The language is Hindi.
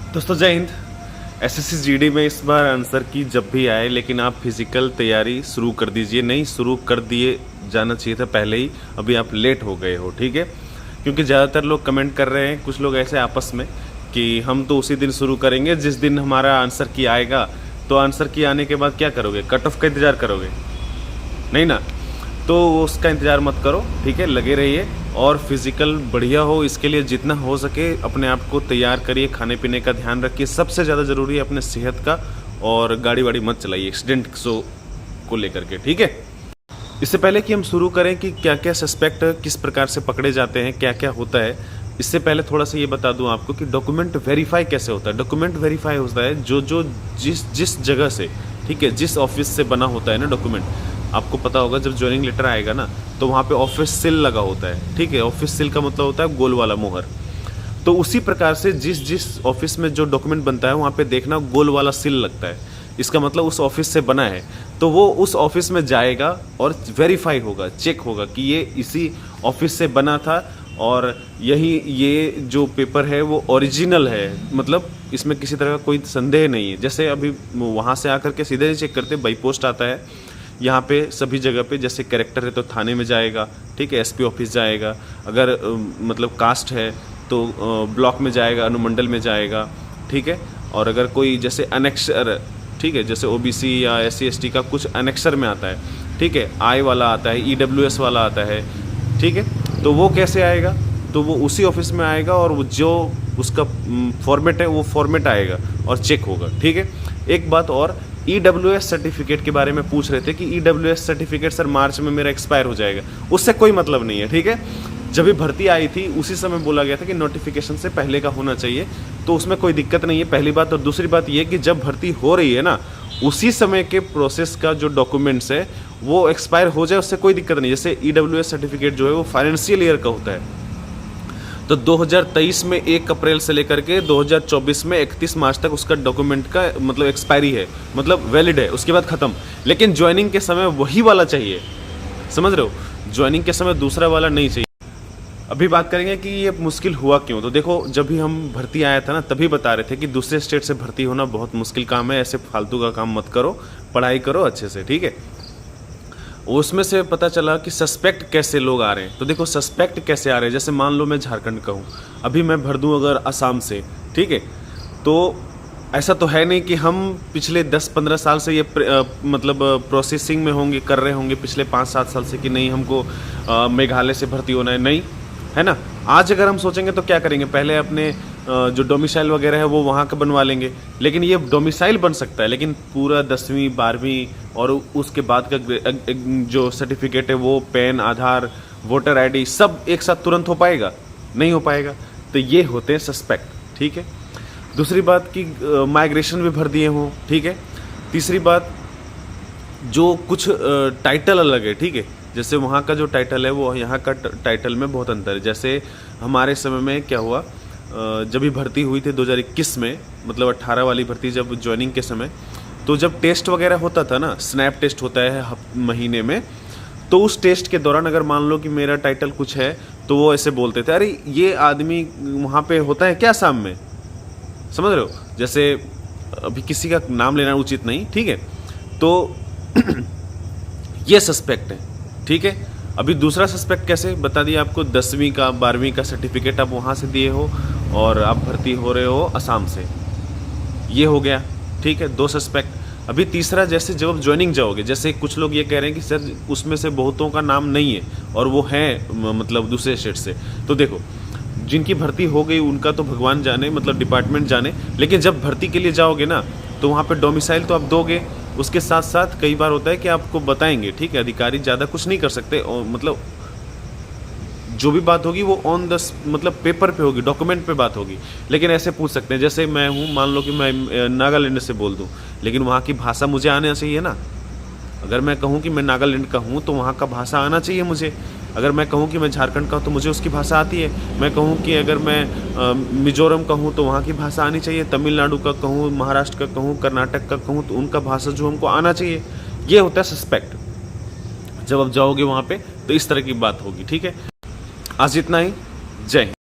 दोस्तों जय हिंद। एसएससी जीडी में इस बार आंसर की जब भी आए, लेकिन आप फिजिकल तैयारी शुरू कर दीजिए। नहीं शुरू कर दिए जाना चाहिए था पहले ही, अभी आप लेट हो गए हो, ठीक है। क्योंकि ज़्यादातर लोग कमेंट कर रहे हैं, कुछ लोग ऐसे आपस में कि हम तो उसी दिन शुरू करेंगे जिस दिन हमारा आंसर की आएगा। तो आंसर की आने के बाद क्या करोगे? कट ऑफ का इंतज़ार करोगे? नहीं ना, तो उसका इंतज़ार मत करो, ठीक है। लगे रहिए और फिज़िकल बढ़िया हो, इसके लिए जितना हो सके अपने आप को तैयार करिए, खाने पीने का ध्यान रखिए। सबसे ज़्यादा ज़रूरी है अपने सेहत का, और गाड़ी वाड़ी मत चलाइए एक्सीडेंट को लेकर के, ठीक है। इससे पहले कि हम शुरू करें कि क्या क्या सस्पेक्ट किस प्रकार से पकड़े जाते हैं, क्या क्या होता है, इससे पहले थोड़ा सा ये बता दूं आपको कि डॉक्यूमेंट वेरीफाई कैसे होता है। डॉक्यूमेंट वेरीफाई होता है जो जिस जगह से, ठीक है, जिस ऑफिस से बना होता है ना डॉक्यूमेंट। आपको पता होगा जब ज्वाइनिंग लेटर आएगा ना, तो वहाँ पे ऑफिस सील लगा होता है, ठीक है। ऑफिस सील का मतलब होता है गोल वाला मोहर। तो उसी प्रकार से जिस ऑफिस में जो डॉक्यूमेंट बनता है वहाँ पे देखना गोल वाला सील लगता है। इसका मतलब उस ऑफिस से बना है, तो वो उस ऑफिस में जाएगा और वेरीफाई होगा, चेक होगा कि ये इसी ऑफिस से बना था और ये जो पेपर है वो ओरिजिनल है, मतलब इसमें किसी तरह का कोई संदेह नहीं है। जैसे अभी वहाँ से आकर के सीधे चेक करते बाई पोस्ट आता है, यहाँ पे सभी जगह पे जैसे कैरेक्टर है तो थाने में जाएगा, ठीक है, एसपी ऑफिस जाएगा। अगर मतलब कास्ट है तो ब्लॉक में जाएगा, अनुमंडल में जाएगा, ठीक है। और अगर कोई जैसे अनेक्सर, ठीक है, जैसे ओबीसी या एससी एसटी का कुछ अनेक्सर में आता है, ठीक है, आई वाला आता है, ईडब्ल्यूएस वाला आता है, ठीक है। तो वो कैसे आएगा? तो वो उसी ऑफिस में आएगा और वो जो उसका फॉर्मेट है वो फॉर्मेट आएगा और चेक होगा, ठीक है। एक बात और, ईडब्ल्यूएस सर्टिफिकेट के बारे में पूछ रहे थे कि ईडब्ल्यूएस सर्टिफिकेट सर मार्च में मेरा एक्सपायर हो जाएगा। उससे कोई मतलब नहीं है, ठीक है। जब भी भर्ती आई थी उसी समय बोला गया था कि नोटिफिकेशन से पहले का होना चाहिए, तो उसमें कोई दिक्कत नहीं है, पहली बात। और दूसरी बात ये कि जब भर्ती हो रही है ना, उसी समय के प्रोसेस का जो डॉक्यूमेंट्स है वो एक्सपायर हो जाए, उससे कोई दिक्कत नहीं। जैसे ईडब्ल्यूएस सर्टिफिकेट जो है वो फाइनेंशियल ईयर का होता है, तो 2023 में 1 अप्रैल से लेकर के 2024 में 31 मार्च तक उसका डॉक्यूमेंट का मतलब एक्सपायरी है, मतलब वैलिड है, उसके बाद ख़त्म। लेकिन ज्वाइनिंग के समय वही वाला चाहिए, समझ रहे हो? ज्वाइनिंग के समय दूसरा वाला नहीं चाहिए। अभी बात करेंगे कि ये मुश्किल हुआ क्यों। तो देखो, जब भी हम भर्ती आया था ना, तभी बता रहे थे कि दूसरे स्टेट से भर्ती होना बहुत मुश्किल काम है, ऐसे फालतू का काम मत करो, पढ़ाई करो अच्छे से, ठीक है। उसमें से पता चला कि सस्पेक्ट कैसे लोग आ रहे हैं। तो देखो सस्पेक्ट कैसे आ रहे हैं, जैसे मान लो मैं झारखंड का हूँ, अभी मैं भर दूँ अगर असम से, ठीक है। तो ऐसा तो है नहीं कि हम पिछले 10-15 साल से ये मतलब प्रोसेसिंग में होंगे, कर रहे होंगे पिछले 5-7 साल से कि नहीं हमको मेघालय से भर्ती होना है, नहीं है ना। आज अगर हम सोचेंगे तो क्या करेंगे, पहले अपने जो डोमिसाइल वगैरह है वो वहाँ का बनवा लेंगे। लेकिन ये डोमिसाइल बन सकता है, लेकिन पूरा 10वीं 12वीं और उसके बाद का जो सर्टिफिकेट है वो पेन, आधार, वोटर आईडी सब एक साथ तुरंत हो पाएगा? नहीं हो पाएगा। तो ये होते हैं सस्पेक्ट, ठीक है। दूसरी बात कि माइग्रेशन भी भर दिए हों, ठीक है। तीसरी बात, जो कुछ टाइटल अलग है, ठीक है, जैसे वहाँ का जो टाइटल है वो यहाँ का टाइटल में बहुत अंतर है। जैसे हमारे समय में क्या हुआ, जब भी भर्ती हुई थी 2021 में, मतलब 18 वाली भर्ती जब ज्वाइनिंग के समय, तो जब टेस्ट वगैरह होता था ना, स्नैप टेस्ट होता है महीने में, तो उस टेस्ट के दौरान अगर मान लो कि मेरा टाइटल कुछ है तो वो ऐसे बोलते थे, अरे ये आदमी वहाँ पे होता है क्या शाम में, समझ रहे हो। जैसे अभी किसी का नाम लेना उचित नहीं, ठीक है। तो ये सस्पेक्ट है, ठीक है। अभी दूसरा सस्पेक्ट कैसे बता दिया आपको, 10वीं का 12वीं का सर्टिफिकेट आप वहाँ से दिए हो और आप भर्ती हो रहे हो असम से, ये हो गया, ठीक है, 2 सस्पेक्ट। अभी तीसरा, जैसे जब आप ज्वाइनिंग जाओगे, जैसे कुछ लोग ये कह रहे हैं कि सर उसमें से बहुतों का नाम नहीं है और वो हैं मतलब दूसरे स्टेट से। तो देखो, जिनकी भर्ती हो गई उनका तो भगवान जाने, मतलब डिपार्टमेंट जाने, लेकिन जब भर्ती के लिए जाओगे ना तो वहाँ पे डोमिसाइल तो आप दोगे, उसके साथ साथ कई बार होता है कि आपको बताएंगे, ठीक है, अधिकारी ज़्यादा कुछ नहीं कर सकते, और मतलब जो भी बात होगी वो ऑन द मतलब पेपर पे होगी, डॉक्यूमेंट पे बात होगी। लेकिन ऐसे पूछ सकते हैं, जैसे मैं हूँ, मान लो कि मैं नागालैंड से बोल दूँ, लेकिन वहाँ की भाषा मुझे आना चाहिए ना। अगर मैं कहूँ कि मैं नागालैंड का हूँ तो वहाँ का भाषा आना चाहिए मुझे। अगर मैं कहूँ कि मैं झारखंड का हूँ तो मुझे उसकी भाषा आती है। मैं कहूँ कि अगर मैं मिजोरम का हूँ तो वहाँ की भाषा आनी चाहिए। तमिलनाडु का कहूँ, महाराष्ट्र का कहूँ, कर्नाटक का कहूँ तो उनका भाषा जो हमको आना चाहिए। ये होता है सस्पेक्ट। जब आप जाओगे वहाँ पे तो इस तरह की बात होगी, ठीक है। आज इतना ही। जय हिंद।